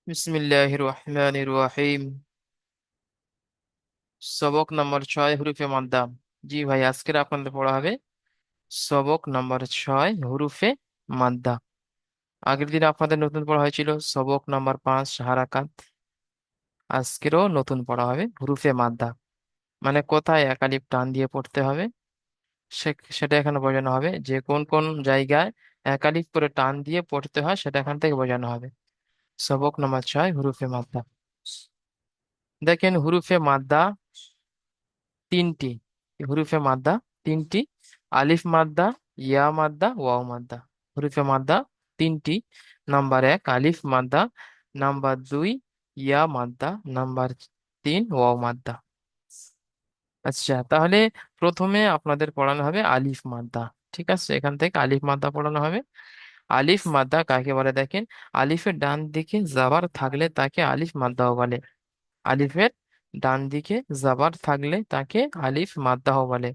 বিসমিল্লাহির রহমানির রহিম। সবক নম্বর 6, হুরুফে মাদ্দা। জি ভাই, আজকের আপনাদের পড়া হবে সবক নম্বর 6, হুরুফে মাদ্দা। আগের দিন আপনাদের নতুন পড়া হয়েছিল সবক নম্বর 5, হারাকাত। আজকেরও নতুন পড়া হবে হুরুফে মাদ্দা, মানে কোথায় একালিফ টান দিয়ে পড়তে হবে সেটা এখানে বোঝানো হবে। যে কোন কোন জায়গায় একালিফ করে টান দিয়ে পড়তে হয় সেটা এখান থেকে বোঝানো হবে। সবক নম্বর 6, হুরুফে মাদ্দা। দেখেন, হুরুফে মাদ্দা তিনটি। হুরুফে মাদ্দা তিনটি: আলিফ মাদ্দা, ইয়া মাদ্দা, ওয়াও মাদ্দা। হুরুফে মাদ্দা তিনটি: নাম্বার 1 আলিফ মাদ্দা, নাম্বার 2 ইয়া মাদ্দা, নাম্বার 3 ওয়াও মাদ্দা। আচ্ছা, তাহলে প্রথমে আপনাদের পড়ানো হবে আলিফ মাদ্দা। ঠিক আছে, এখান থেকে আলিফ মাদ্দা পড়ানো হবে। আলিফ মাদ্দা কাকে বলে দেখেন, আলিফের ডান দিকে জাবার থাকলে তাকে আলিফ মাদ্দাও বলে। আলিফের ডান দিকে জাবার থাকলে তাকে আলিফ মাদ্দাহ বলে।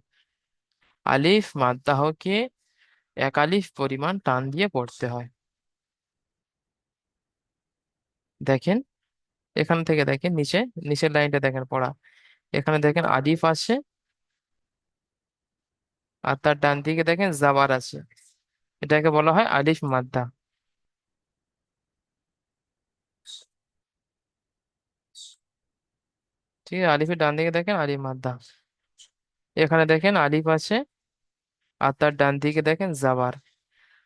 আলিফ মাদ্দাহকে একালিফ পরিমাণ টান দিয়ে পড়তে হয়। দেখেন, এখান থেকে দেখেন নিচে, নিচের লাইনটা দেখেন পড়া। এখানে দেখেন আলিফ আছে, আর তার ডান দিকে দেখেন জাবার আছে। এটাকে বলা হয় আলিফ মাদ্দা। ঠিক আছে, আলিফের ডান দিকে দেখেন আলিফ মাদ্দা। এখানে দেখেন আলিফ আছে, আর তার ডান দিকে দেখেন জাবার।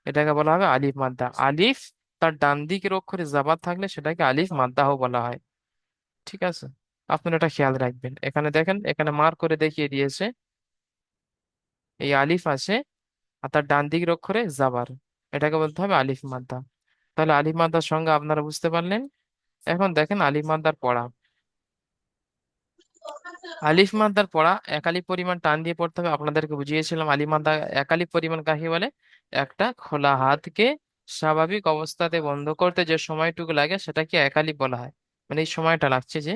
এটাকে বলা হবে আলিফ মাদ্দা। আলিফ তার ডান দিকের অক্ষরে জাবার থাকলে সেটাকে আলিফ মাদ্দাহ বলা হয়। ঠিক আছে, আপনারা এটা খেয়াল রাখবেন। এখানে দেখেন, এখানে মার্ক করে দেখিয়ে দিয়েছে এই আলিফ আছে, আর তার ডান দিকের অক্ষরে জাবার। এটাকে বলতে হবে আলিফ মাদ্দা। তাহলে আলিফ মাদ্দার সঙ্গে আপনারা বুঝতে পারলেন। এখন দেখেন আলিফ মাদ্দার পড়া। আলিফ মাদ্দার পড়া একালিফ পরিমাণ টান দিয়ে পড়তে হবে। আপনাদেরকে বুঝিয়েছিলাম আলিফ মাদ্দা একালিফ পরিমাণ কাকে বলে। একটা খোলা হাতকে স্বাভাবিক অবস্থাতে বন্ধ করতে যে সময়টুকু লাগে সেটাকে একালিফ বলা হয়। মানে এই সময়টা লাগছে যে,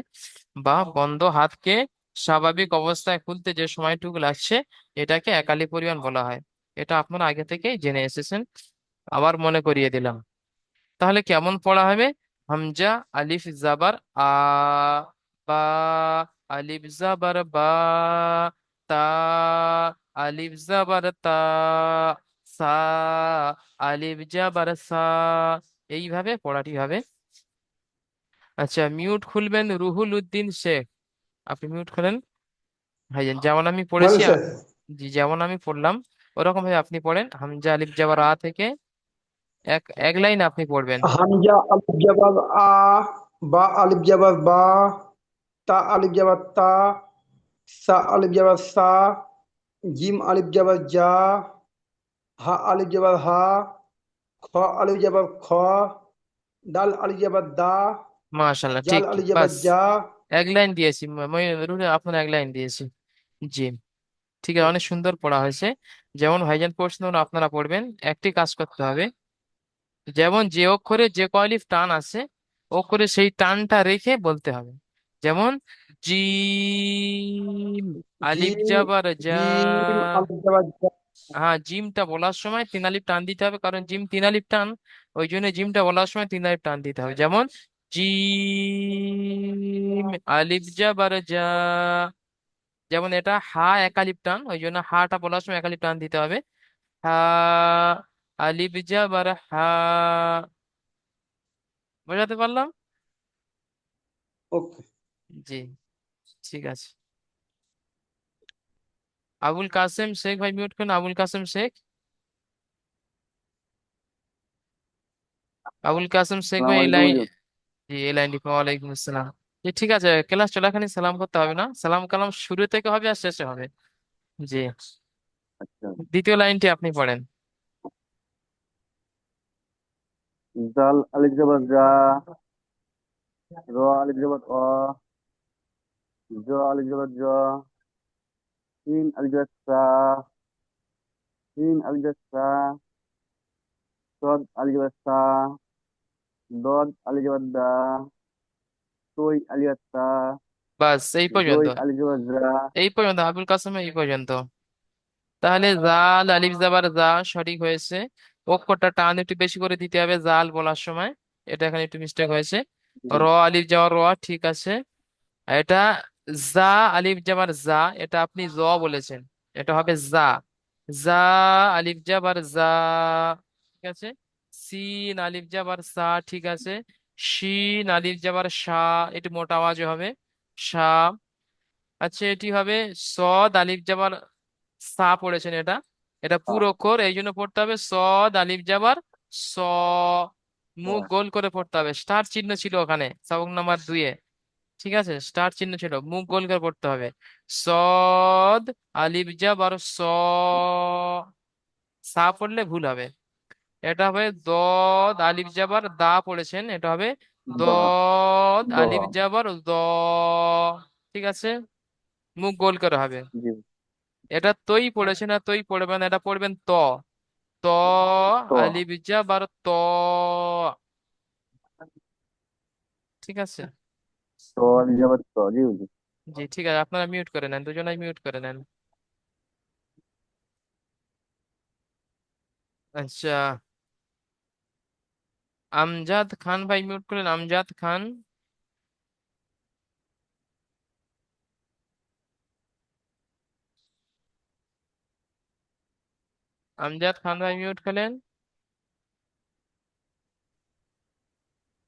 বা বন্ধ হাতকে স্বাভাবিক অবস্থায় খুলতে যে সময়টুকু লাগছে, এটাকে একালিফ পরিমাণ বলা হয়। এটা আপনারা আগে থেকেই জেনে এসেছেন, আবার মনে করিয়ে দিলাম। তাহলে কেমন পড়া হবে? হামজা, আলিফ জাবার আ, বা, আলিফ জাবার বা, তা, আলিফ জাবার তা, সা, আলিফ জাবার সা। এইভাবে পড়াটি হবে। আচ্ছা, মিউট খুলবেন রুহুল উদ্দিন শেখ। আপনি মিউট খুলেন ভাইজান, যেমন আমি বলেন পড়েছি স্যার। জি, যেমন আমি পড়লাম ওরকম ভাবে আপনি পড়েন। হামজা আলিফ জাবার আ থেকে এক এক লাইন আপনি পড়বেন। হামজা আলিফ জাবার আ, বা আলিফ জাবার বা, তা আলিফ জাবার তা, সা আলিফ জাবার সা, জিম আলিফ জাবার জা, হা আলিফ জাবার হা, খ আলিফ জাবার খ, ডাল আলিফ জাবার দা, মাশাল্লাহ, জাল ঠিক। আলিফ জাবার বাস, জা। এক লাইন দিয়েছি, রুলে আপনার এক লাইন দিয়েছি। জি, ঠিক আছে, অনেক সুন্দর পড়া হয়েছে। যেমন ভাইজান পড়ছেন তেমন আপনারা পড়বেন। একটি কাজ করতে হবে, যেমন যে অক্ষরে যে কয়লিফ টান আছে, অক্ষরে সেই টানটা রেখে বলতে হবে। যেমন জিম, আলিফ জিম জাবার যা। জিম আলিফ জাবার জা। হ্যাঁ, জিমটা বলার সময় 3 আলিফ টান দিতে হবে, কারণ জিম 3 আলিফ টান। ওই জন্য জিমটা বলার সময় 3 আলিফ টান দিতে হবে। যেমন জিম, আলিফ জাবার যা। যেমন এটা হা 1 আলিফ টান, ওই জন্য হাটা বলার সময় 1 আলিফ টান দিতে হবে। হা, আলিফ জাবার হা। বোঝাতে পারলাম? ওকে। জি, ঠিক আছে। আবুল কাসেম শেখ ভাই, মিউট করুন আবুল কাসেম শেখ। আবুল কাসেম শেখ ভাই সালাম এই আলাইকুম লাইন। হুজুর। জি, এই লাইনটি। ওয়ালাইকুম আসসালাম। জি, ঠিক আছে, ক্লাস চলাকালীন সালাম করতে হবে না, সালাম কালাম শুরু থেকে হবে আর শেষে হবে। জি, আচ্ছা, দ্বিতীয় লাইনটি আপনি পড়েন। জাল আলিফ জাবার জা, র আলিফ জাবার অ, জ আলিফ জাবার জ, সিন আলিফ জাবার সা, সিন আলিফ জাবার সা, সদ আলিফ জাবার সা, দদ আলিফ জাবার দা, তই আলিফ জাবার তা, বাস এই পর্যন্ত। জই আলিফ জাবার জা। এই পর্যন্ত আবুল কাসেম, এই পর্যন্ত। তাহলে জাল আলিফ জাবার যা সঠিক হয়েছে। অক্ষরটা টান একটু বেশি করে দিতে হবে জাল বলার সময়, এটা এখানে একটু মিস্টেক হয়েছে। জি। র আলিফ যাবার র, ঠিক আছে। আর এটা জা আলিফ যাবার জা, এটা আপনি জ বলেছেন, এটা হবে জা। জা আলিফ যাবার জা, ঠিক আছে। সিন আলিফ যাবার সা, ঠিক আছে। শিন আলিফ যাবার শা, এটি মোটা আওয়াজে হবে, শা। আচ্ছা, এটি হবে সদ আলিফ যাবার সা পড়েছেন, এটা এটা পুরো হ্যাঁ। অক্ষর, এই জন্য পড়তে হবে সদ আলিফ যাবার স। মুখ ও, গোল করে পড়তে হবে, স্টার চিহ্ন ছিল ওখানে সবক নাম্বার 2-এ, ঠিক আছে, স্টার চিহ্ন ছিল, মুখ গোল করে পড়তে হবে। সদ আলিফ যাবার স, সা পড়লে ভুল হবে। এটা হবে দদ আলিফ যাবার দা পড়েছেন, এটা হবে দ। দদ দ। আলিফ যাবার দ, ঠিক আছে, মুখ গোল করে হবে। জি। এটা তৈ পড়েছেন, আর তৈ পড়বেন, এটা পড়বেন ত। ত ত। আলিফ যাবার ত, ঠিক আছে। ত আলিফ যাবার ত। জি হুজুর। জি, ঠিক আছে, আপনারা মিউট করে নেন, দুজনাই মিউট করে নেন। আচ্ছা, আমজাদ খান ভাই মিউট করেন, আমজাদ খান। আমজাদ খান ভাই মিউট করলেন।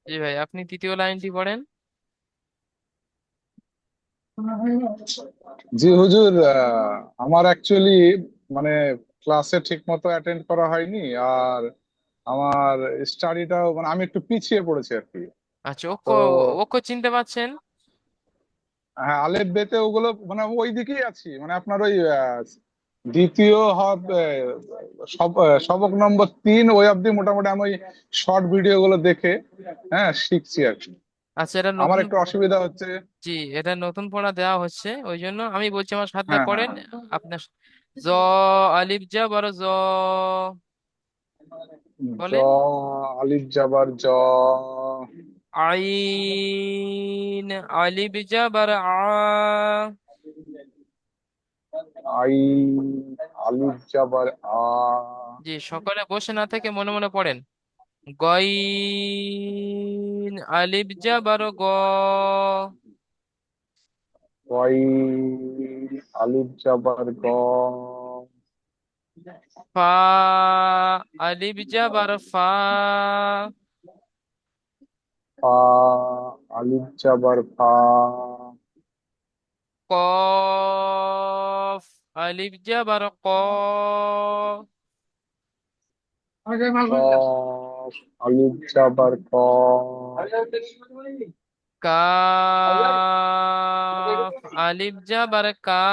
জি ভাই, আপনি তৃতীয় লাইনটি পড়েন। জি হুজুর, আমার অ্যাকচুয়ালি মানে ক্লাসে ঠিক মতো অ্যাটেন্ড করা হয়নি। আর আমার স্টাডিটাও মানে আমি একটু পিছিয়ে পড়েছি আর কি। আচ্ছা, তো অক্ষর চিনতে পারছেন? হ্যাঁ, আলেফ বেতে ওগুলো মানে ওই দিকেই আছি, মানে আপনার ওই দ্বিতীয় সবক নম্বর 3 ওই অবধি মোটামুটি আমি ওই শর্ট ভিডিও গুলো দেখে হ্যাঁ শিখছি আর কি। আচ্ছা, এটা আমার নতুন। একটু অসুবিধা হচ্ছে। জি, এটা নতুন পড়া দেওয়া হচ্ছে, ওই জন্য আমি বলছি আমার সাথে হ্যাঁ, হ্যাঁ। পড়েন। আপনার জ আলিফ যা বড় জ, জ বলেন। আলিফ যাবার জ। আইন আলিফ যা বড় আ। আই আলিফ যাবার আ। জি, সকলে বসে না থেকে মনে মনে পড়েন। গইন আলিফ যা বড় গ। ওয়াই আলিফ যাবার গ। ফা আলিফ যা বড় ফা। ফা আলিফ যাবার ফা। কফ আলিফ যা বড় ক। কফ আলিফ যাবার ক। কাফ আলিফ যাবার কা।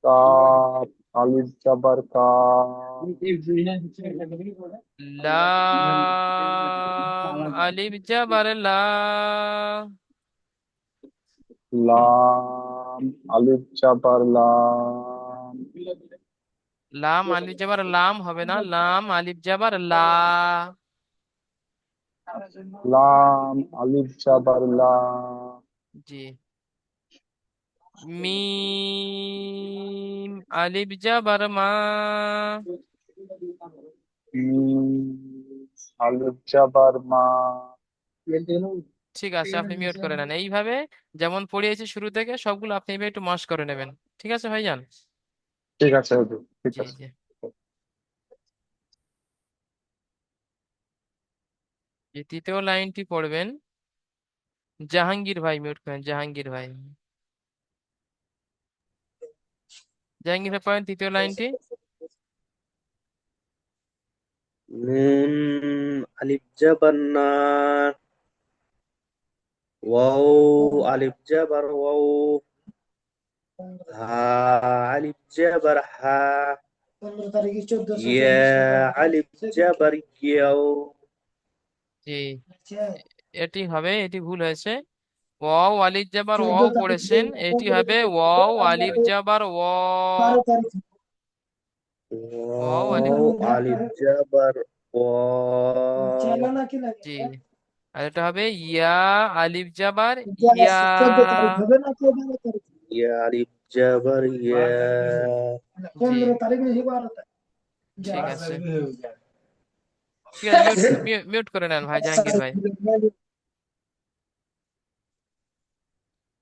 কাফ আলিফ যাবার কা। লাম আলিফ যাবার লা। লাম আলিফ যাবার লাম। লাম আলিফ যাবার লাম হবে না, লাম আলিফ যাবার লা। লাম আলিফ যাবার লা। জি। মিম আলিফ যাবার মা। মিম আলিফ যাবার মা। ঠিক আছে, আপনি মিউট করে নেন এইভাবে, যেমন পড়িয়েছি শুরু থেকে সবগুলো আপনি এভাবে একটু মাস করে নেবেন, ঠিক আছে ভাইজান? ঠিক আছে হুজুর, ঠিক জি আছে। জি। এই তৃতীয় লাইনটি পড়বেন। জাহাঙ্গীর ভাই মিউট করেন, জাহাঙ্গীর ভাই। জাহাঙ্গীর ভাই পড়েন তৃতীয় লাইনটি। নুন আলিফ জাবার না, ওয়াও আলিফ জাবার ওয়াও, হা আলিফ জাবার হা, ইয়া আলিফ জাবার ইয়াও। জি, এটি হবে, এটি ভুল হয়েছে। ওয়াও আলিফ জাবার ওয়াও পড়েছেন, এটি হবে ওয়াও আলিফ জাবার ও। ওয়াও আলিফ, ওয়াও আলিফ জাবার ও, জি। আর এটা হবে ইয়া আলিফ জাবার ইয়া। ইয়া আলিফ জাবার ইয়া। জি, ঠিক আছে। ঠিক আছে, মিউট মিউট করে নেন ভাই জাহাঙ্গীর ভাই।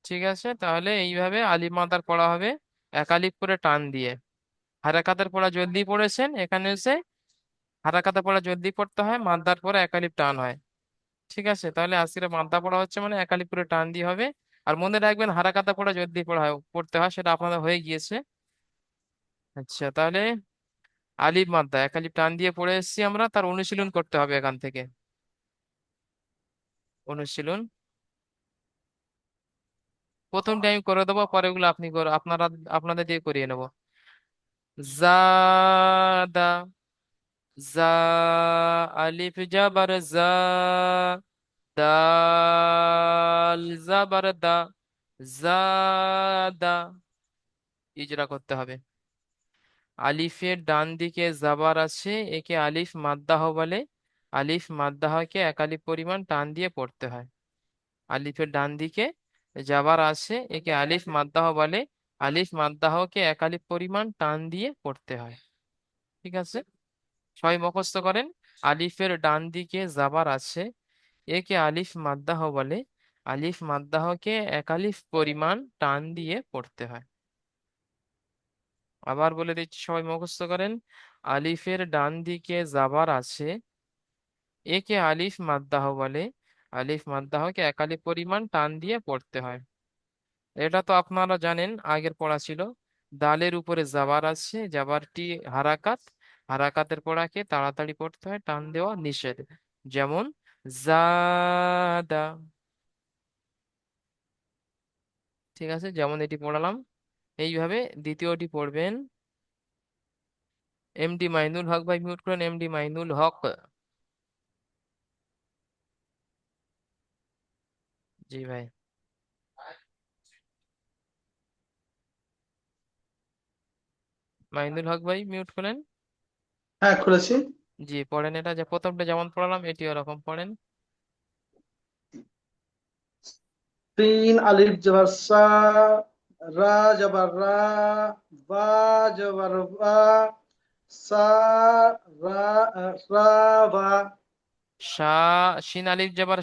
ঠিক আছে, তাহলে এইভাবে আলিফ মাদার পড়া হবে এক আলিফ করে টান দিয়ে। হারাকাতের পড়া জলদি পড়েছেন, এখানে এসে হারাকাতের পড়া জলদি পড়তে হয়, মাদ্দার পরে এক আলিফ টান হয়। ঠিক আছে, তাহলে আজকে মাদ্দা পড়া হচ্ছে মানে এক আলিফ করে টান দিয়ে হবে। আর মনে রাখবেন হারাকাতা পড়া জলদি পড়া হয় পড়তে হয়, সেটা আপনাদের হয়ে গিয়েছে। আচ্ছা, তাহলে আলিফ মাদ্দা এক আলিফ টান দিয়ে পড়ে এসেছি আমরা, তার অনুশীলন করতে হবে এখান থেকে। অনুশীলন প্রথম টাইম করে দেবো, পরে ওগুলো আপনি আপনারা আপনাদের দিয়ে করিয়ে নেবো। জাদা, জা, আলিফ জাবার জা, দাল জাবার দা, জাদা, ইজরা করতে হবে। আলিফের ডান দিকে জাবার আছে, একে আলিফ মাদ্দাহ বলে। আলিফ মাদ্দাহকে এক আলিফ পরিমাণ টান দিয়ে পড়তে হয়। আলিফের ডান দিকে জাবার আছে, একে আলিফ মাদ্দাহ বলে। আলিফ মাদ্দাহকে এক আলিফ পরিমাণ টান দিয়ে পড়তে হয়। ঠিক আছে, সবাই মুখস্থ করেন। আলিফের ডান দিকে জাবার আছে, একে আলিফ মাদ্দাহ বলে। আলিফ মাদ্দাহকে এক আলিফ পরিমাণ টান দিয়ে পড়তে হয়। আবার বলে দিচ্ছি, সবাই মুখস্থ করেন। আলিফের ডান দিকে জাবার আছে, একে আলিফ মাদ্দাহ বলে। আলিফ মাদ্দাহকে এক আলিফ পরিমাণ টান দিয়ে পড়তে হয়। এটা তো আপনারা জানেন, আগের পড়া ছিল। দালের উপরে জাবার আছে, জাবারটি হারাকাত। হারাকাতের পড়াকে তাড়াতাড়ি পড়তে হয়, টান দেওয়া নিষেধ। যেমন জাদা। ঠিক আছে, যেমন এটি পড়ালাম, এইভাবে দ্বিতীয়টি পড়বেন। এমডি মাইনুল হক ভাই মিউট করেন, এমডি মাইনুল হক। জি ভাই। মাইনুল হক ভাই মিউট করেন। হ্যাঁ, খুলেছি। জি, পড়েন এটা, যে প্রথমটা যেমন পড়ালাম এটি ওরকম পড়েন। তিন আলিফ জবর সা, রা জবর রা, বা জবর বা, সা, রা, রা বা। শিন আলিফ যাবার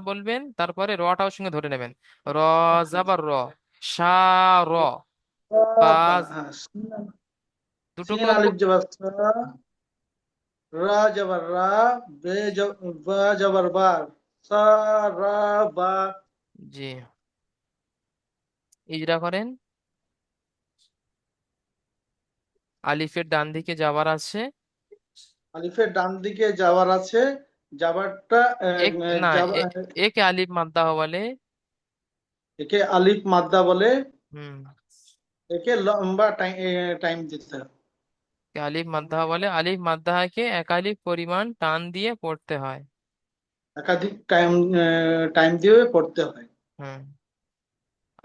বলবেন, তারপরে রটাও সঙ্গে ধরে নেবেন। র যাবার র, সা, র। বা, হ্যাঁ, দুটোকে সিন আলিফ জবর সা, রা জবর রা, বা জবর বা, সা, রা বা। জি, ইজরা করেন। আলিফের ডান দিকে যাবার আছে, আলিফের ডান দিকে যাওয়ার আছে, যাবারটা এক না, একে আলিফ মাদ্দা বলে। একে আলিফ মাদ্দা বলে। হুম, একে লম্বা টাইম দিতে হবে। একে আলিফ মাদ্দা বলে। আলিফ মাদ্দাকে এক আলিফ পরিমাণ টান দিয়ে পড়তে হয়। একাধিক টাইম টাইম দিয়ে পড়তে হয়। হুম,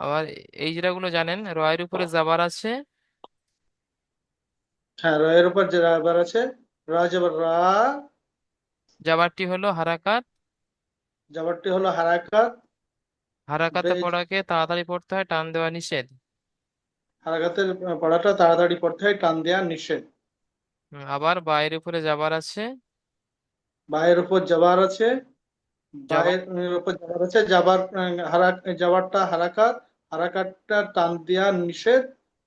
আবার এই যেগুলো জানেন, রয়ের উপরে যাবার আছে, হ্যাঁ, রয়ের উপর যে রাবার আছে, রা জবর রা, যাবারটি হলো হারাকাত। জবরটি হলো হারাকাত। হারাকাতে বেজ, পড়াকে তাড়াতাড়ি পড়তে হয়, টান দেওয়া নিষেধ। হারাকাতের পড়াটা তাড়াতাড়ি পড়তে হয়, টান দেওয়া নিষেধ। আবার বায়ের উপরে যাবার আছে, বায়ের উপর জবার আছে, যাবার। বায়ের উপর জবার আছে, জবারটা হারাকাত, হারাকাতটা টান দেওয়া নিষেধ,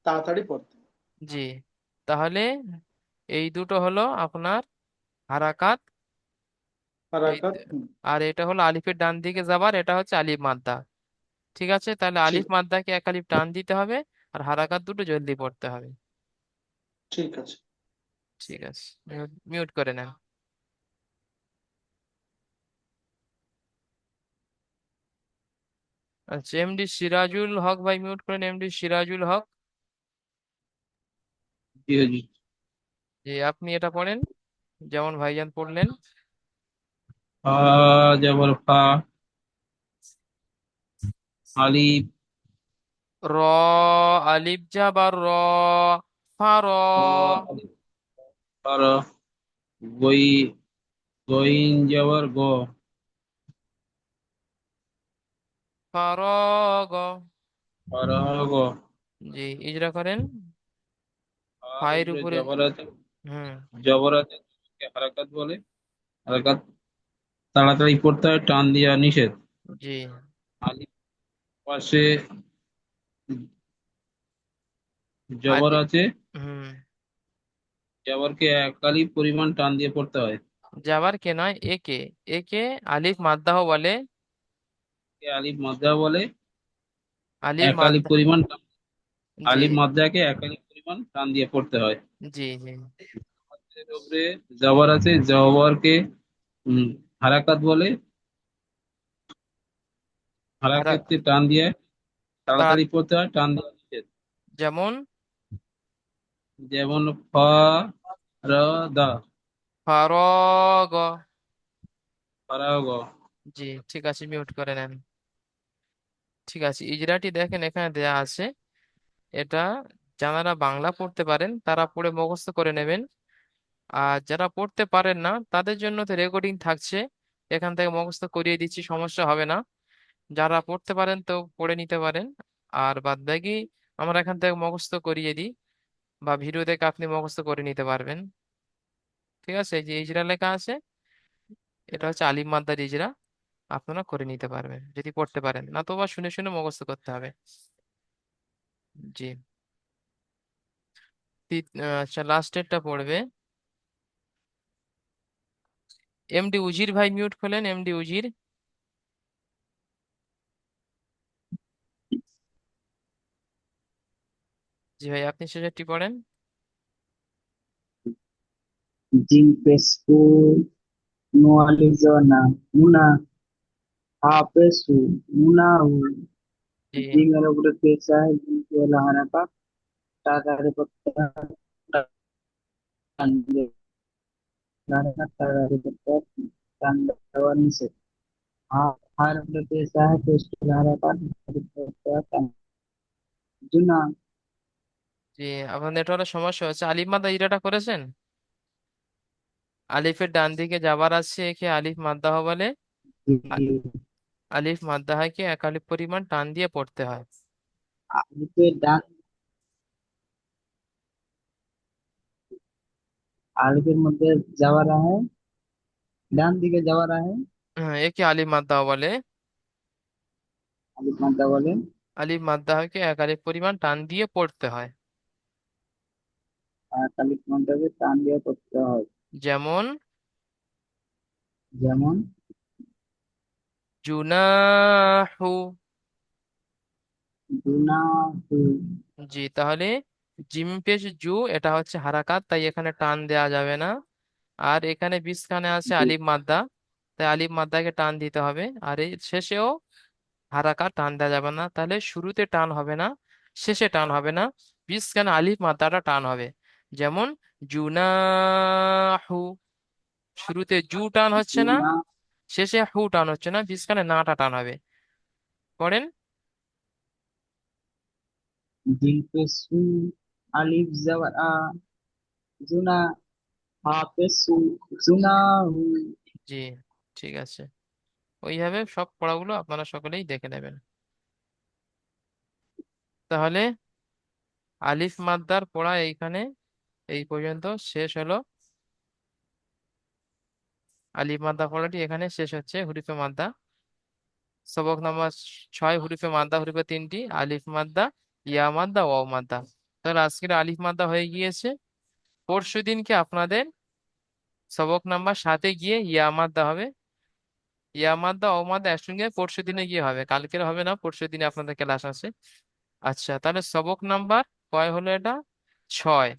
তাড়াতাড়ি পড়তে হয়। জি, তাহলে এই দুটো হলো আপনার হারাকাত। এই হারাকাত, আর এটা হলো আলিফের ডান দিকে যাবার, এটা হচ্ছে আলিফ মাদ্দা। ঠিক আছে, তাহলে ঠিক, আলিফ মাদ্দাকে এক আলিফ টান দিতে হবে, আর হারাকাত দুটো জলদি পড়তে হবে। ঠিক আছে। ঠিক আছে, মিউট করে নেন। আচ্ছা, এমডি সিরাজুল হক ভাই মিউট করেন, এমডি সিরাজুল হক। জি জি। জি, আপনি এটা পড়েন যেমন ভাইজান পড়লেন। ফা জবর ফা, আলিফ র, আলিফ যাবার র, ফার। র, আলিফ আর গই, গইন জবর গ, ফারগ। আর গ। জি, ইজরা করেন। আর ফায়ের উপরে উপরে। জবর আছে, হুম। জবর আছে, হারাকাত বলে। হারাকাত তাড়াতাড়ি পড়তে হয়, টান দেওয়া নিষেধ। জি। আলিফ পাশে জবর আলি আছে, হুম। জবরকে এক আলিফ পরিমাণ টান দিয়ে পড়তে হয়। যাবার কে নয়, একে। একে আলিফ মাদ্দাহ বলে। একে আলিফ মাদ্দা বলে। আলিফ এক আলিফ মাদ্দা। পরিমাণ জি আলিফ মাদ্দাকে এক আলিফ পরিমাণ টান দিয়ে পড়তে হয়। জি জি। এর উপরে জবর আছে, জবরকে উম, হারাকাত বলে। হারা হারাকাতকে টান দিয়ে তারা তাড়াতাড়ি পড়তে হয়, টান দেওয়া নিষেধ। যেমন যেমন ফ, র, দা, ফারগ। ফারাগ। জি, ঠিক আছে, মিউট করে নেন। ঠিক আছে, ইজরাটি দেখেন এখানে দেয়া আছে। এটা যারা বাংলা পড়তে পারেন তারা পড়ে মুখস্থ করে নেবেন। আর যারা পড়তে পারেন না তাদের জন্য তো রেকর্ডিং থাকছে, এখান থেকে মুখস্থ করিয়ে দিচ্ছি, সমস্যা হবে না। যারা পড়তে পারেন তো পড়ে নিতে পারেন। আর বাদ বাকি আমরা এখান থেকে মুখস্থ করিয়ে দিই, বা ভিডিও দেখে আপনি মুখস্থ করে নিতে পারবেন। ঠিক আছে, এই যে ইজরা লেখা আছে, এটা হচ্ছে আলিফ মাদ্দার ইজরা। আপনারা করে নিতে পারবেন যদি পড়তে পারেন, না তো বা শুনে শুনে মুখস্থ করতে হবে। জি। আচ্ছা, লাস্টেরটা পড়বে এমডি উজির ভাই। মিউট খোলেন এমডি উজির। জি ভাই, আপনি শেষেরটি পড়েন। জিম পেশকু নুয়ালিজনা মুনা হাফেসু মুনাহু জি জিমের উপরে পেশা है जिम की वाला हरका तागारे पत्ता तांगे हरका तागारे पत्ता तांगे वाली से हाँ हर उपरे पेशा है तो उसकी हरका पत्ता तांगे जुना জি। আপনার নেটওয়ার্কের সমস্যা হচ্ছে। আলিফ মাদ্দা ইরাটা করেছেন? আলিফের ডান দিকে যাবার আছে, একে আলিফ মাদ্দাহ বলে। আ- আলিফ মাদ্দাহকে এক আলিফ পরিমাণ টান দিয়ে পড়তে হয়। आलिफे डान আলিফের মধ্যে যাওয়ারা है ডান দিকে যাওয়ারা है হ্যাঁ, একে আলিফ মাদ্দাহ বলে। আলিফ মাদ্দা বলে আলিফ মাদ্দাহকে এক আলিফ পরিমাণ টান দিয়ে পড়তে হয়। আর আলিফ মাদ্দাকে টান দিয়ে করতে হয় যেমন যেমন জুনাহু। গুনাহু জি, তাহলে জিম পেশ জু, এটা হচ্ছে হারাকাত, তাই এখানে টান দেওয়া যাবে না। আর এখানে বিস্কানে আছে আলিফ মাদ্দা, তাই আলিফ মাদ্দাকে টান দিতে হবে। আর এই শেষেও হারাকাত, টান দেওয়া যাবে না। তাহলে শুরুতে টান হবে না, শেষে টান হবে না, বিস্কানে আলিফ মাদ্দাটা টান হবে। যেমন জুনাহু, শুরুতে জু টান হচ্ছে না, গুনা শেষে হু টান হচ্ছে না, বিস্কানে নাটা টান হবে। পড়েন। জিম पे सू अलिफ जबर आ जुना हा पे सू जुनाहु জি, ঠিক আছে। ওইভাবে সব পড়াগুলো আপনারা সকলেই দেখে নেবেন। তাহলে আলিফ মাদ্দার পড়া এইখানে এই পর্যন্ত শেষ হলো। আলিফ মাদ্দা পড়াটি এখানে শেষ হচ্ছে, হুরুফে মাদ্দা। সবক নাম্বার 6, হুরুফে মাদ্দা, হুরুফে তিনটি, আলিফ মাদ্দা, ইয়া মাদ্দা, ওয়াও মাদ্দা। তাহলে আজকের আলিফ মাদ্দা হয়ে গিয়েছে। পরশু দিনকে আপনাদের সবক নাম্বার 7-এ গিয়ে ইয়া মাদ্দা হবে। ইয়া মাদ্দা ও মাদ্দা একসঙ্গে পরশু দিনে গিয়ে হবে, কালকের হবে না, পরশু দিনে আপনাদের ক্লাস আছে। আচ্ছা, তাহলে সবক নাম্বার কয় হলো এটা? 6।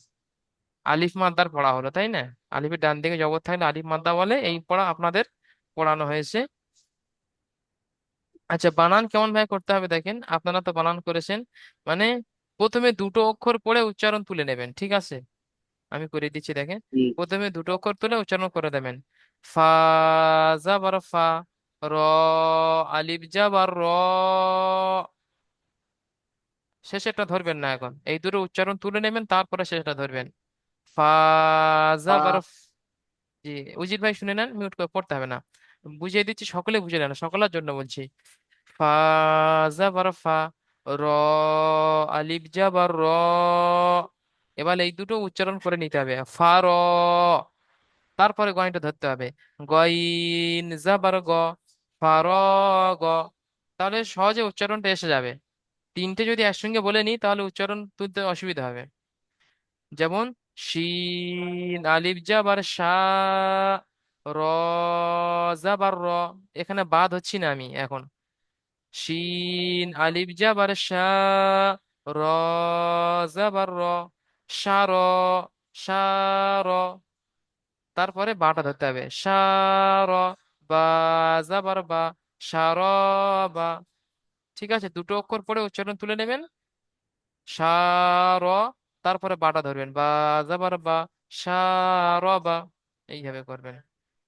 আলিফ মাদ্দার পড়া হলো, তাই না? আলিফের ডান দিকে জবর থাকলে আলিফ মাদ্দা বলে, এই পড়া আপনাদের পড়ানো হয়েছে। আচ্ছা, বানান কেমন ভাবে করতে হবে দেখেন, আপনারা তো বানান করেছেন। মানে প্রথমে দুটো অক্ষর পড়ে উচ্চারণ তুলে নেবেন, ঠিক আছে? আমি করে দিচ্ছি দেখেন। প্রথমে দুটো অক্ষর তুলে উচ্চারণ করে দেবেন। ফা, জাবার ফা, র, আলিফ জাবার র। শেষেরটা ধরবেন না, এখন এই দুটো উচ্চারণ তুলে নেবেন, তারপরে শেষটা ধরবেন। ফা, फा জাবার জি। উজির ভাই শুনে নেন, মিউট করে পড়তে হবে না, বুঝিয়ে দিচ্ছি, সকলে বুঝে নেন, সকলের জন্য বলছি। ফা, জাবার ফা, র, আলিফ জাবার র। এবার এই দুটো উচ্চারণ করে নিতে হবে। ফা র, তারপরে গয়টা ধরতে হবে, গইন জাবার গ, ফার গ। তাহলে সহজে উচ্চারণটা এসে যাবে। তিনটে যদি একসঙ্গে বলে নিই তাহলে উচ্চারণ তুলতে অসুবিধা হবে। যেমন শিন আলিফ জাবার শা, র জাবার র। এখানে বাদ হচ্ছি না আমি এখন। শিন আলিফ জাবার শা, র জাবার র, সার, সার। তারপরে বাটা ধরতে হবে, সার, বা জাবার বা, সার বা। ঠিক আছে, দুটো অক্ষর পরে উচ্চারণ তুলে নেবেন, সার, তারপরে বাটা ধরবেন, বা জাবার বা, সার বা। এইভাবে করবেন,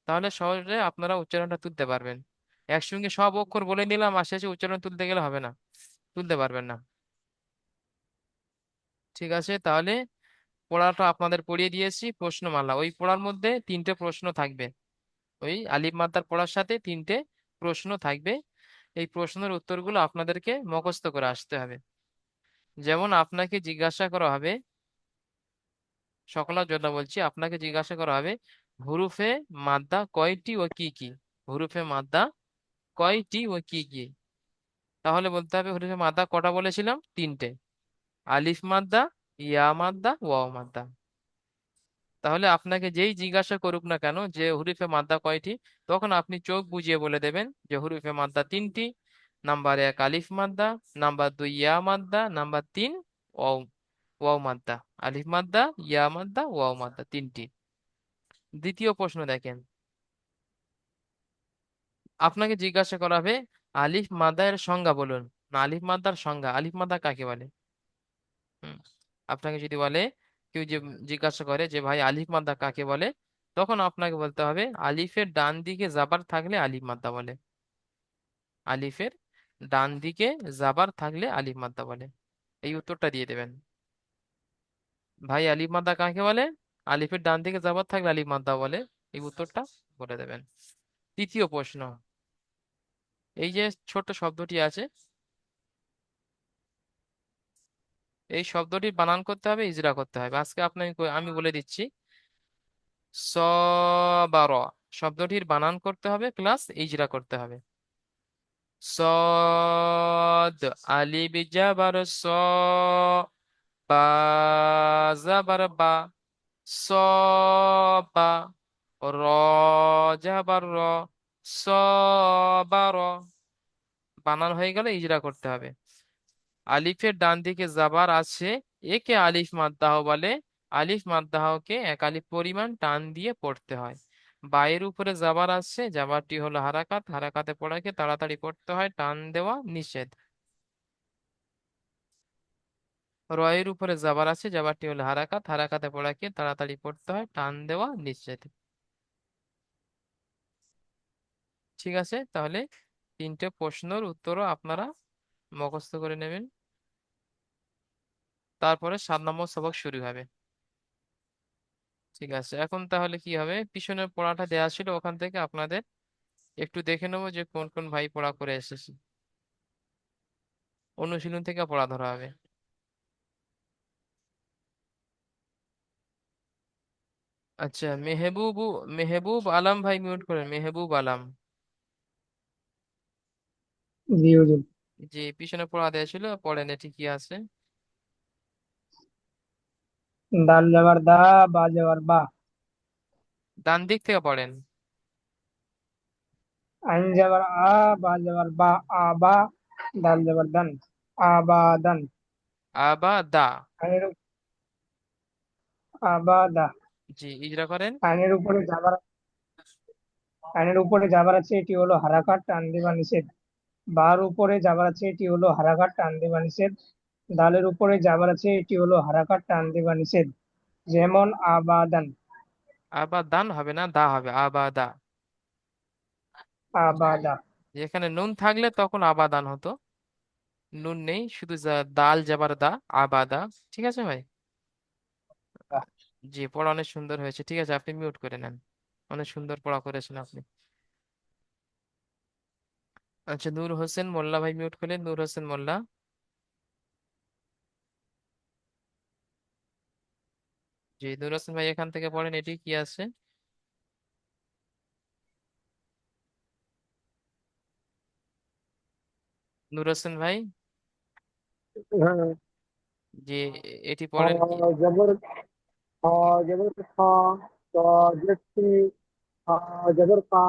তাহলে সহজে আপনারা উচ্চারণটা তুলতে পারবেন। একসঙ্গে সব অক্ষর বলে নিলাম আর শেষে উচ্চারণ তুলতে গেলে হবে না, তুলতে পারবেন না। ঠিক আছে, তাহলে পড়াটা আপনাদের পড়িয়ে দিয়েছি, প্রশ্নমালা ওই পড়ার মধ্যে তিনটে প্রশ্ন থাকবে। ওই আলিফ মাদ্দার পড়ার সাথে তিনটে প্রশ্ন থাকবে। এই প্রশ্নের উত্তরগুলো আপনাদেরকে মুখস্থ করে আসতে হবে। যেমন আপনাকে জিজ্ঞাসা করা হবে, সকলের জন্য বলছি, আপনাকে জিজ্ঞাসা করা হবে হুরুফে মাদ্দা কয়টি ও কি কি। হুরুফে মাদ্দা কয়টি ও কি কি। তাহলে বলতে হবে হুরুফে মাদ্দা কটা বলেছিলাম, তিনটে, আলিফ মাদ্দা, ইয়া মাদ্দা, ওয়াও মাদ্দা। তাহলে আপনাকে যেই জিজ্ঞাসা করুক না কেন যে হুরুফে মাদ্দা কয়টি, তখন আপনি চোখ বুজিয়ে বলে দেবেন যে হুরুফে মাদ্দা তিনটি। নাম্বার এক আলিফ মাদ্দা, নাম্বার দুই ইয়া মাদ্দা, নাম্বার তিন ওয়াও, ওয়াও মাদ্দা। আলিফ মাদ্দা, ইয়া মাদ্দা, ওয়াও মাদ্দা, তিনটি। দ্বিতীয় প্রশ্ন দেখেন, আপনাকে জিজ্ঞাসা করা হবে আলিফ মাদ্দার সংজ্ঞা বলুন। না, আলিফ মাদ্দার সংজ্ঞা, আলিফ মাদ্দা কাকে বলে। হুম, আপনাকে যদি বলে, কেউ যে জিজ্ঞাসা করে যে ভাই আলিফ মাদ্দা কাকে বলে, তখন আপনাকে বলতে হবে আলিফের ডান দিকে জাবার থাকলে আলিফ মাদ্দা বলে। আলিফের ডান দিকে জাবার থাকলে আলিফ মাদ্দা বলে। এই উত্তরটা দিয়ে দেবেন। ভাই আলিফ মাদ্দা কাকে বলে, আলিফের ডান দিকে জাবার থাকলে আলিফ মাদ্দা বলে। এই উত্তরটা বলে দেবেন। তৃতীয় প্রশ্ন, এই যে ছোট শব্দটি আছে, এই শব্দটির বানান করতে হবে, ইজরা করতে হবে। আজকে আপনাকে আমি বলে দিচ্ছি, সবার, শব্দটির বানান করতে হবে প্লাস ইজরা করতে হবে। সদ আলিফ জাবার স, বা জাবার বা, সবা, র জাবার র, সবার। বানান হয়ে গেলে ইজরা করতে হবে। আলিফের ডান দিকে জাবার আছে, একে আলিফ মাদ্দাহ বলে। আলিফ মাদ্দাহকে এক আলিফ পরিমাণ টান দিয়ে পড়তে হয়। বায়ের উপরে জাবার আছে, জাবারটি হলো হারাকাত, হারাকাতে পড়াকে তাড়াতাড়ি পড়তে হয়, টান দেওয়া নিষেধ। রয়ের উপরে জাবার আছে, জাবারটি হলো হারাকাত, হারাকাতে পড়াকে তাড়াতাড়ি পড়তে হয়, টান দেওয়া নিষেধ। ঠিক আছে, তাহলে তিনটে প্রশ্নের উত্তরও আপনারা মুখস্থ করে নেবেন। তারপরে 7 নম্বর সবক শুরু হবে। ঠিক আছে, এখন তাহলে কি হবে, পিছনের পড়াটা দেয়া ছিল, ওখান থেকে আপনাদের একটু দেখে নেবো যে কোন কোন ভাই পড়া করে এসেছে। অনুশীলন থেকে পড়া ধরা হবে। আচ্ছা, মেহবুব আলম ভাই মিউট করেন, মেহবুব আলম। জি হুজুর। যে পিছনে পড়া দেয়া ছিল পড়েন, এটি কি আছে। দাল যাবার দা, বা যাবার বা, ডান দিক থেকে পড়েন। আইন যাবার আ, বা যাবার বা, আবা, দাল যাবার দান, আবাদান। আবাদা। আইনের আবাদা। জি, ইজরা করেন। আইনের উপরে যাবার, আইনের উপরে যাবার আছে, এটি হলো হারাকাত, টান দিবা নিষেধ। বার উপরে যাবার আছে, এটি হলো হারাকাত, টান দিবা নিষেধ। দালের উপরে যাবার আছে, এটি হলো হারাকাত, টান দিবা নিষেধ। যেমন আবাদান, আবাদান হবে না, দা হবে, আবাদা। আবাদা। যেখানে নুন থাকলে তখন আবাদান হতো, নুন নেই, শুধু দাল যাবার দা, আবাদা। ঠিক আছে ভাই। জি, পড়া অনেক সুন্দর হয়েছে। ঠিক আছে, আপনি মিউট করে নেন, অনেক সুন্দর পড়া করেছেন আপনি। আচ্ছা, নূর হোসেন মোল্লা ভাই মিউট করলেন, নূর হোসেন মোল্লা। জি, নূর হোসেন ভাই এখান থেকে পড়েন, এটি কি আছে। নূর হোসেন ভাই, হ্যাঁ। যে এটি পড়েন কি? জবর জবর খা, ত জেসি, জবর কা,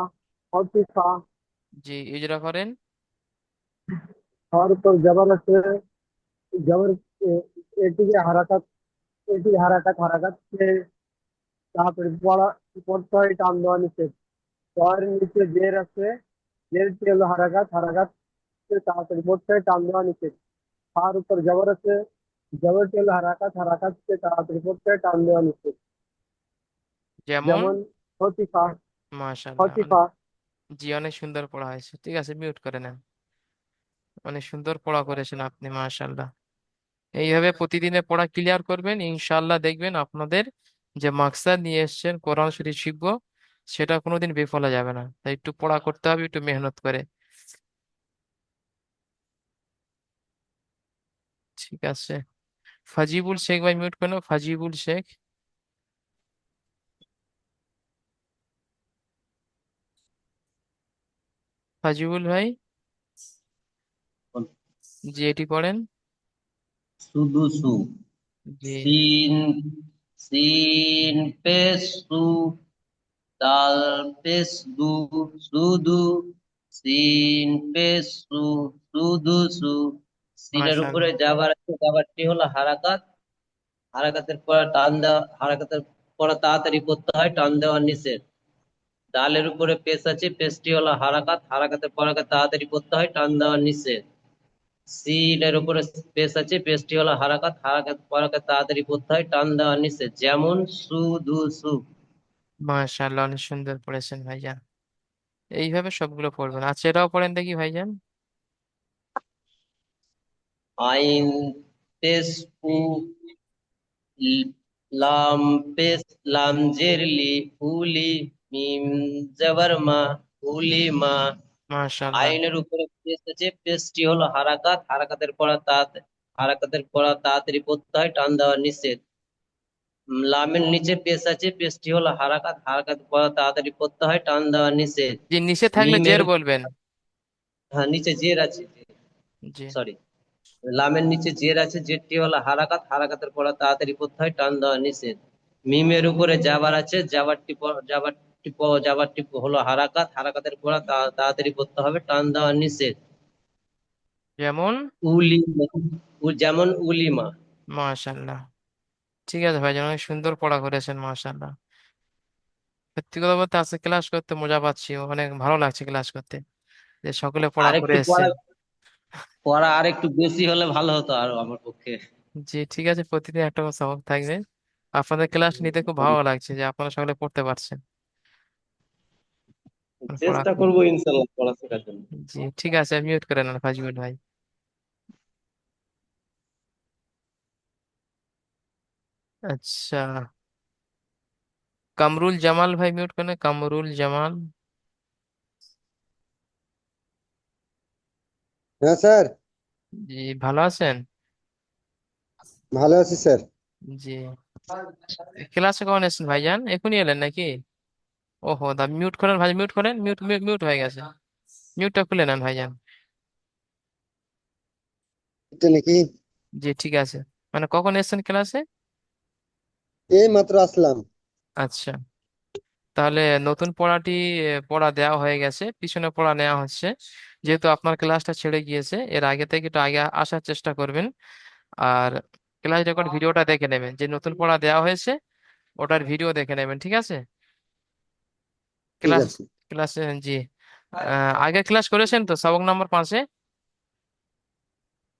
হরফি খা। জি ইজরা করেন। আর উপর জবর আছে, জবর এটিকে হারাকাত, এটি হারাকাত হারাকাত তারপরে পড়তে হয় টান দেওয়া নিষেধ। পর নিচে জের আছে, জেরটি হলো হারাকাত, হারাকাত তাড়াতাড়ি পড়তে হয় টান দেওয়া নিষেধ। তার উপর জবর আছে, জবরটি হলো হারাকাত, হারাকাতকে তাড়াতাড়ি পড়তে হয় টান দেওয়া নিষেধ। যেমন? যেমন হতিফা, মাশাআল্লাহ, হতিফা। জি অনেক সুন্দর পড়া হয়েছে, ঠিক আছে মিউট করে নেন। অনেক সুন্দর পড়া করেছেন আপনি, মাশাআল্লাহ। এইভাবে প্রতিদিনের পড়া ক্লিয়ার করবেন, ইনশাআল্লাহ দেখবেন আপনাদের যে মাকসাদ নিয়ে এসেছেন কোরআন শরীফ শিখবো, সেটা কোনোদিন বিফলে যাবে না। তাই একটু পড়া করতে হবে, একটু মেহনত করে। ঠিক আছে। ফাজিবুল শেখ ভাই মিউট কেন? ফাজিবুল শেখ, ফাজিবুল ভাই, জি এটি পড়েন। সুদুসু, জি সিন সিন পেশ সু, দাল পেশ দু, সুদু, সিন পেশ সু, সুদুসু। সিনের উপরে মাশাআল্লাহ, জাবার আছে, জাবারটি হলো হারাকাত, হারাকাতের পর টান দেওয়া, হারাকাতের পর তাড়াতাড়ি করতে হয়, টান দেওয়া নিষেধ। ডালের উপরে পেশ আছে, পেশটি হলো হারাকাত, হারাকাতের পর তাড়াতাড়ি করতে হয়, টান দেওয়া নিষেধ। সিনের উপরে পেশ আছে, পেশটি হলো হারাকাত, হারাকাত পরাকাত তাড়াতাড়ি করতে হয়, টান দেওয়া নিষেধ। যেমন সু দু সু। মাশাআল্লাহ, অনেক সুন্দর পড়েছেন ভাইজান। এইভাবে সবগুলো পড়বেন। আচ্ছা এটাও পড়েন দেখি ভাইজান। আইন পেশ উ, লাম পেশ লাম জের লি, উলি, মিম জবর মা, উলি মা। মাশাআল্লাহ, আইনের উপরে পেশ আছে, পেশটি হলো হারাকাত, হারাকাতের পড়া তাড়াতাড়ি করতে হয়, টান দেওয়া নিষেধ। লামের নিচে পেশ আছে, পেশটি হলো হারাকাত, হারাকাত পড়া তাড়াতাড়ি করতে হয়, টান দেওয়া নিষেধ। যে নিচে থাকলে মিমের জের বলবেন। হ্যাঁ নিচে জের আছে, জি সরি, লামের নিচে জের আছে, জেরটি হলো হারাকাত, হারাকাতের পড়া তাড়াতাড়ি করতে হয়, টান দেওয়া নিষেধ। মিমের উপরে জাবার আছে, জাবারটি হলো হারাকাত, হারাকাতের পড়া তাড়াতাড়ি করতে হবে, টান দেওয়া নিষেধ। যেমন? উলি, যেমন উলিমা। মাশাআল্লাহ, ঠিক আছে ভাইজান, অনেক সুন্দর পড়া করেছেন, মাশাআল্লাহ। সত্যি কথা বলতে আজকে ক্লাস করতে মজা পাচ্ছি, অনেক ভালো লাগছে ক্লাস করতে, যে সকলে পড়া আর করে একটু পড়া, এসেছেন। পড়া আর একটু বেশি হলে ভালো হতো আরো আমার পক্ষে। জি ঠিক আছে, প্রতিদিন একটা করে সবক থাকবে। আপনাদের ক্লাস নিতে খুব ভালো লাগছে যে আপনারা সকলে পড়তে পারছেন। পড়া চেষ্টা করবো ইনশাল্লাহ পড়া শেখার জন্য। জি ঠিক আছে, মিউট করে নেন ফাজিল ভাই। আচ্ছা, কামরুল জামাল ভাই মিউট করে নেন, কামরুল জামাল। হ্যাঁ স্যার। জি ভালো আছেন? ভালো আছি স্যার। জি, ক্লাসে কখন এসেছেন ভাইজান? এখনই এলেন নাকি? ওহো, দা মিউট করেন ভাই, মিউট করেন, মিউট মিউট মিউট হয়ে গেছে। মিউটটা খুলে নেন ভাইজান। এটা নাকি? জি ঠিক আছে। মানে কখন এসেছেন ক্লাসে? এই মাত্র আসলাম। আচ্ছা, তাহলে নতুন পড়াটি পড়া দেওয়া হয়ে গেছে, পিছনে পড়া নেওয়া হচ্ছে। যেহেতু আপনার ক্লাসটা ছেড়ে গিয়েছে, এর আগে থেকে একটু আগে আসার চেষ্টা করবেন। আর ক্লাস রেকর্ড ভিডিওটা দেখে নেবেন, যে নতুন পড়া দেওয়া হয়েছে ওটার ভিডিও দেখে নেবেন, ঠিক আছে? ঠিক ক্লাস আছে। ক্লাসে জি আগে ক্লাস করেছেন তো সবক নাম্বার 5-এ?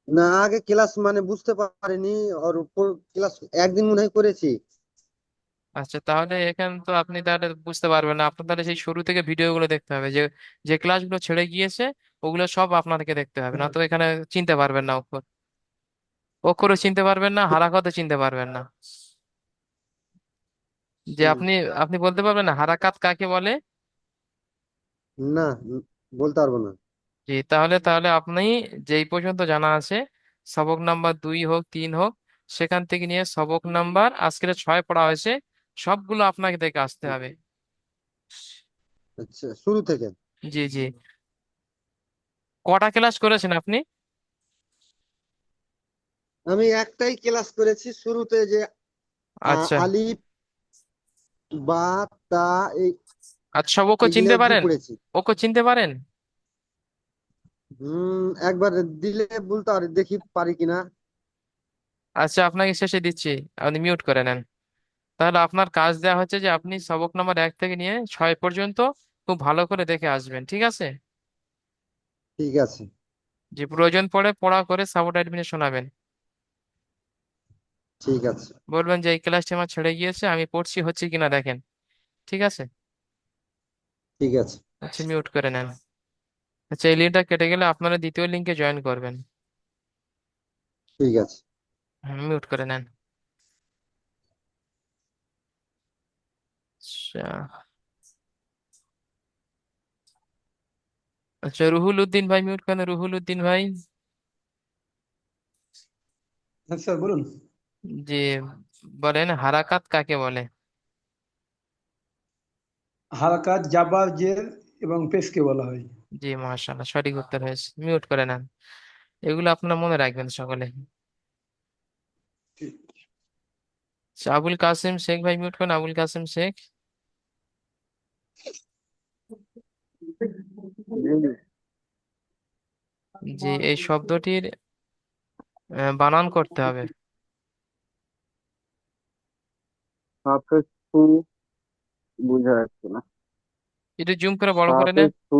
না, আগে ক্লাস মানে বুঝতে পারিনি। ওর উপর ক্লাস একদিন মনে হয় করেছি। আচ্ছা, তাহলে এখানে তো আপনি তাহলে বুঝতে পারবেন না। আপনার তাহলে সেই শুরু থেকে ভিডিওগুলো দেখতে হবে, যে যে ক্লাসগুলো ছেড়ে গিয়েছে ওগুলো সব আপনাদেরকে দেখতে হবে, না তো এখানে চিনতে পারবেন না অক্ষর, অক্ষরও চিনতে পারবেন না, হারাকতও চিনতে পারবেন না। যে হুম, আপনি আপনি বলতে পারবেন না হারাকাত কাকে বলে? না, বলতে পারবো না। জি, তাহলে তাহলে আপনি যেই পর্যন্ত জানা আছে, সবক নাম্বার 2 হোক 3 হোক, সেখান থেকে নিয়ে সবক নাম্বার আজকের 6 পড়া হয়েছে, সবগুলো আপনাকে দেখে আসতে হবে। আচ্ছা, শুরু থেকে। জি জি। কটা ক্লাস করেছেন আপনি? আমি একটাই ক্লাস করেছি শুরুতে যে আচ্ছা আলিফ বা তা আচ্ছা, ওকে এগুলা চিনতে একটু পারেন? পড়েছি। ওকে চিনতে পারেন? একবার দিলে বলতে পারি, দেখি পারি কিনা। আচ্ছা, আপনাকে শেষে দিচ্ছি, আপনি মিউট করে নেন। তাহলে আপনার কাজ দেওয়া হচ্ছে যে আপনি সবক নাম্বার 1 থেকে নিয়ে 6 পর্যন্ত খুব ভালো করে দেখে আসবেন, ঠিক আছে? ঠিক আছে। যে প্রয়োজন পড়ে পড়া করে সাপোর্ট অ্যাডমিনে শোনাবেন। ঠিক আছে। বলবেন যে এই ক্লাসটি আমার ছেড়ে গিয়েছে, আমি পড়ছি হচ্ছে কিনা দেখেন, ঠিক আছে? ঠিক আছে। আচ্ছা, মিউট করে নেন। আচ্ছা, এই লিঙ্কটা কেটে গেলে আপনারা দ্বিতীয় লিঙ্কে জয়েন করবেন। ঠিক আছে। মিউট করে নেন। আচ্ছা আচ্ছা, রুহুল উদ্দিন ভাই মিউট করেন, রুহুল উদ্দিন ভাই। হ্যাঁ স্যার বলুন। যে বলেন হারাকাত কাকে বলে? হারাকাত জাবার জের এবং পেশকে বলা হয়। জি মাশাআল্লাহ, সঠিক উত্তর হয়েছে। মিউট করে নেন। এগুলো আপনারা মনে রাখবেন সকলে। আচ্ছা, আবুল কাসেম শেখ ভাই মিউট করেন, আবুল কাসেম শেখ। জি, এই শব্দটির বানান করতে হবে। হাফেজ ফু বুঝা যাচ্ছে না। একটু জুম করে বড় করে নে। হাফেজ ফু,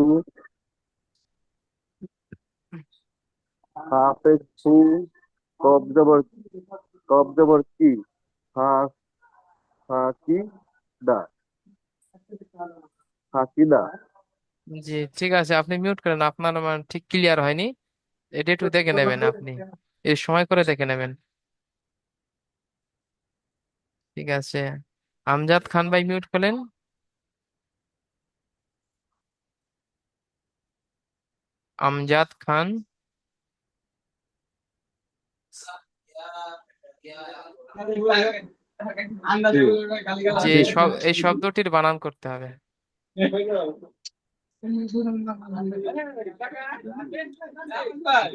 হাফেজ ফু, কব জবর, কব জবর কি, হা, হা কি দা, হাকিদা। জি ঠিক আছে, আপনি মিউট করেন, আপনার আমার ঠিক ক্লিয়ার হয়নি। এটা একটু দেখে নেবেন আপনি, এই সময় করে দেখে নেবেন। ঠিক আছে, আমজাদ খান ভাই মিউট করলেন। আমজাদ খান। যে এই শব্দটির বানান করতে হবে।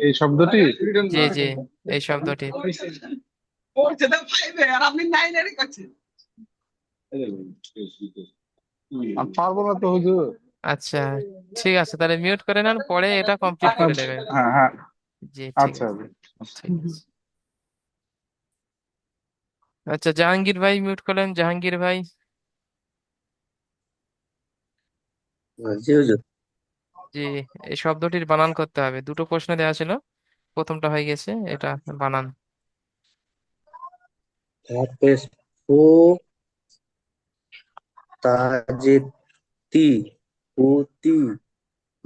এই শব্দটি জি জি, এই শব্দটির। আমি পারবো না তো হুজুর। আচ্ছা ঠিক আছে, তাহলে মিউট করে নেন, পরে এটা কমপ্লিট আপনার, করে নেবেন। হ্যাঁ হ্যাঁ, জি ঠিক আচ্ছা আছে। আচ্ছা। ঠিক আছে। আচ্ছা, জাহাঙ্গীর ভাই মিউট করলেন, জাহাঙ্গীর ভাই। জি হুজুর। জি, এই শব্দটির বানান করতে হবে। দুটো প্রশ্ন দেওয়া ছিল, প্রথমটা হয়ে গেছে, এটা বানান। হাফেজ ফু, তাজে তি, ফুতি,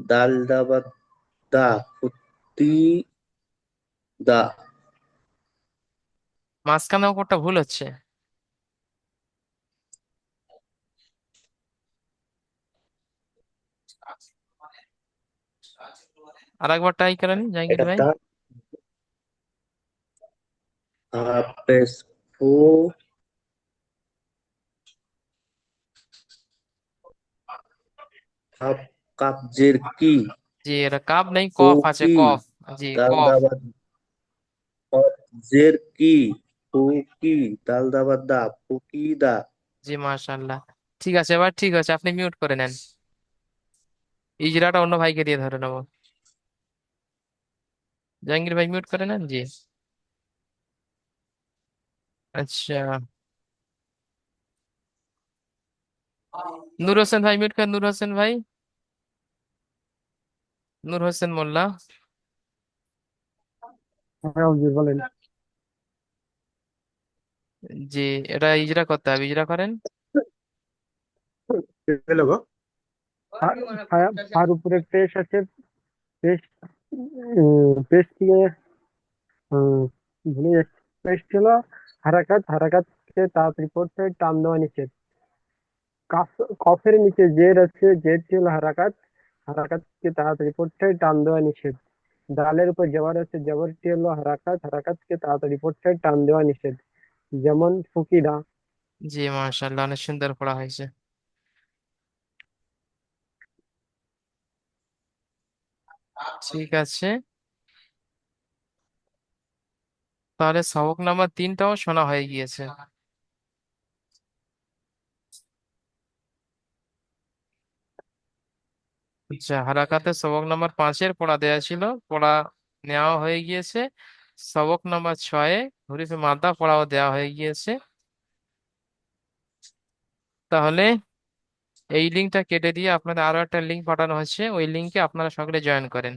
দাল দাবা দা, ফুতি দা। মাঝখানে ওপরটা ভুল হচ্ছে। আর একবার ট্রাই করেন জাহাঙ্গীর এটা ভাই। তা, হাফেজ ফু, হাফ কাবজের কি, জি, এটা কাপ নেই, কফ আছে, ফুকি, কফ। জি দাল কফ। দাবা জের কি, ফুকি, দাল দাবা দা, ফুকি দা। জি মাশাআল্লাহ, ঠিক আছে, এবার ঠিক আছে, আপনি মিউট করে নেন। ইজরাটা অন্য ভাইকে দিয়ে ধরে নেবো। জাহাঙ্গীর ভাই মিউট করে নেন, জি। আচ্ছা, নূর হোসেন ভাই মিউট করেন, নূর হোসেন ভাই। নূর হোসেন মোল্লা। হ্যাঁ হুজুর বলেন। জি, এটা ইজরা করতে হবে, ইজরা করেন। হলো গো। আর উপরে পেশ আছে, পেশ, পেশ দিয়ে ভুলে যাচ্ছি। পেশ ছিল হারাকাত, হারাকাতকে তাড়াতাড়ি পড়তে হয়, টান দেওয়া নিষেধ। কাফ, কফের নিচে জের আছে, জের ছিল হারাকাত, হারাকাতকে তাড়াতাড়ি পড়তে হয়, টান দেওয়া নিষেধ। দালের উপর জবর আছে, জবরটি হলো হারাকাত, হারাকাতকে তাড়াতাড়ি পড়তে হয়, টান দেওয়া নিষেধ। যেমন ফুকিদা। জি মাশাআল্লাহ, অনেক সুন্দর পড়া হয়েছে। ঠিক আছে, তাহলে সবক নাম্বার 3টাও শোনা হয়ে গিয়েছে। আচ্ছা, হারাকাতে সবক নাম্বার 5-এর পড়া দেয়া ছিল, পড়া নেওয়া হয়ে গিয়েছে। সবক নাম্বার 6-এ হরিফে মাদ্দা পড়াও দেওয়া হয়ে গিয়েছে। তাহলে এই লিঙ্কটা কেটে দিয়ে আপনাদের আরো একটা লিঙ্ক পাঠানো হচ্ছে, ওই লিঙ্কে আপনারা সকলে জয়েন করেন।